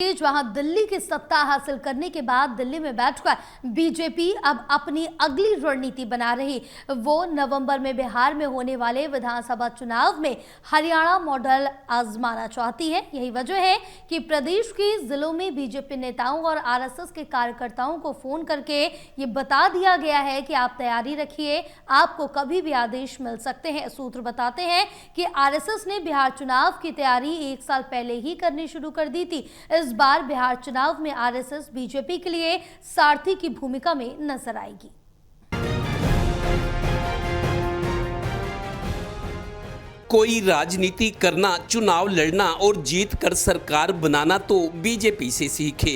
जहां दिल्ली की सत्ता हासिल करने के बाद दिल्ली में बैठकर बीजेपी अब अपनी अगली रणनीति बना रही। वो नवंबर में बिहार में होने वाले विधानसभा चुनाव में हरियाणा मॉडल आजमाना चाहती है। यही वजह है कि प्रदेश के जिलों में बीजेपी नेताओं और आरएसएस के कार्यकर्ताओं को फोन करके ये बता दिया गया है कि आप तैयारी रखिए, आपको कभी भी आदेश मिल सकते हैं। सूत्र बताते हैं कि आरएसएस ने बिहार चुनाव की तैयारी 1 साल पहले ही करनी शुरू कर दी थी। इस बार बिहार चुनाव में आरएसएस बीजेपी के लिए सारथी की भूमिका में नजर आएगी। कोई राजनीति करना, चुनाव लड़ना और जीत कर सरकार बनाना तो बीजेपी से सीखे।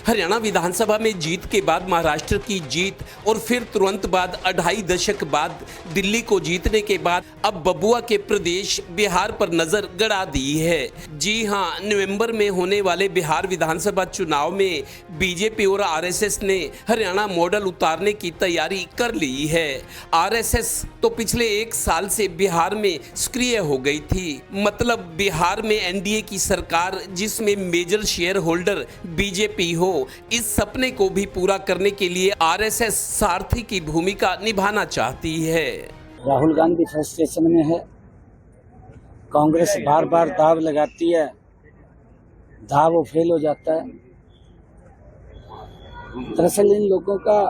हरियाणा विधानसभा में जीत के बाद महाराष्ट्र की जीत और फिर तुरंत बाद 2.5 दशक बाद दिल्ली को जीतने के बाद अब बबुआ के प्रदेश बिहार पर नजर गड़ा दी है। जी हां, नवंबर में होने वाले बिहार विधानसभा चुनाव में बीजेपी और आरएसएस ने हरियाणा मॉडल उतारने की तैयारी कर ली है। आरएसएस तो पिछले 1 साल से बिहार में सक्रिय हो गई थी। मतलब बिहार में एनडीए की सरकार जिसमें मेजर शेयर होल्डर बीजेपी हो, इस सपने को भी पूरा करने के लिए आरएसएस सारथी की भूमिका निभाना चाहती है। राहुल गांधी फ्रस्ट्रेशन में है। कांग्रेस बार बार दाव लगाती है, दाव वो फेल हो जाता है। दरअसल इन लोगों का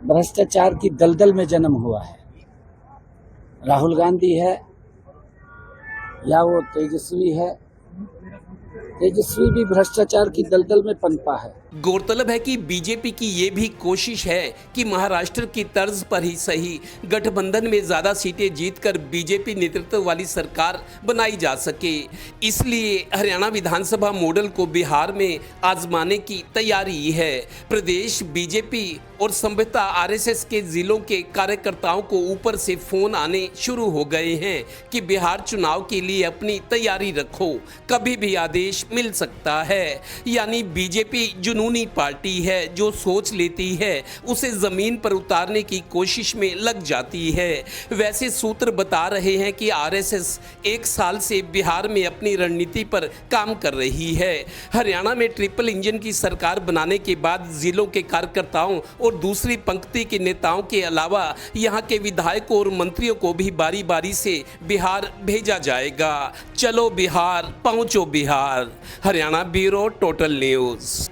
भ्रष्टाचार की दलदल में जन्म हुआ है। राहुल गांधी है या वो तेजस्वी है, तेजस्वी भी भ्रष्टाचार की दलदल में पनपा है। गौरतलब है कि बीजेपी की ये भी कोशिश है कि महाराष्ट्र की तर्ज पर ही सही गठबंधन में ज्यादा सीटें जीतकर बीजेपी नेतृत्व वाली सरकार बनाई जा सके। इसलिए हरियाणा विधानसभा मॉडल को बिहार में आजमाने की तैयारी है। प्रदेश बीजेपी और संभवतः आरएसएस के जिलों के कार्यकर्ताओं को ऊपर से फोन आने शुरू हो गए हैं कि बिहार चुनाव के लिए अपनी तैयारी रखो, कभी भी आदेश मिल सकता है। यानी बीजेपी जुनूनी पार्टी है, जो सोच लेती है उसे जमीन पर उतारने की कोशिश में लग जाती है। वैसे सूत्र बता रहे हैं कि आरएसएस 1 साल से बिहार में अपनी रणनीति पर काम कर रही है। हरियाणा में ट्रिपल इंजन की सरकार बनाने के बाद जिलों के कार्यकर्ताओं और दूसरी पंक्ति के नेताओं के अलावा यहां के विधायकों और मंत्रियों को भी बारी बारी से बिहार भेजा जाएगा। चलो बिहार, पहुंचो Bihar. Haryana bureau, total news.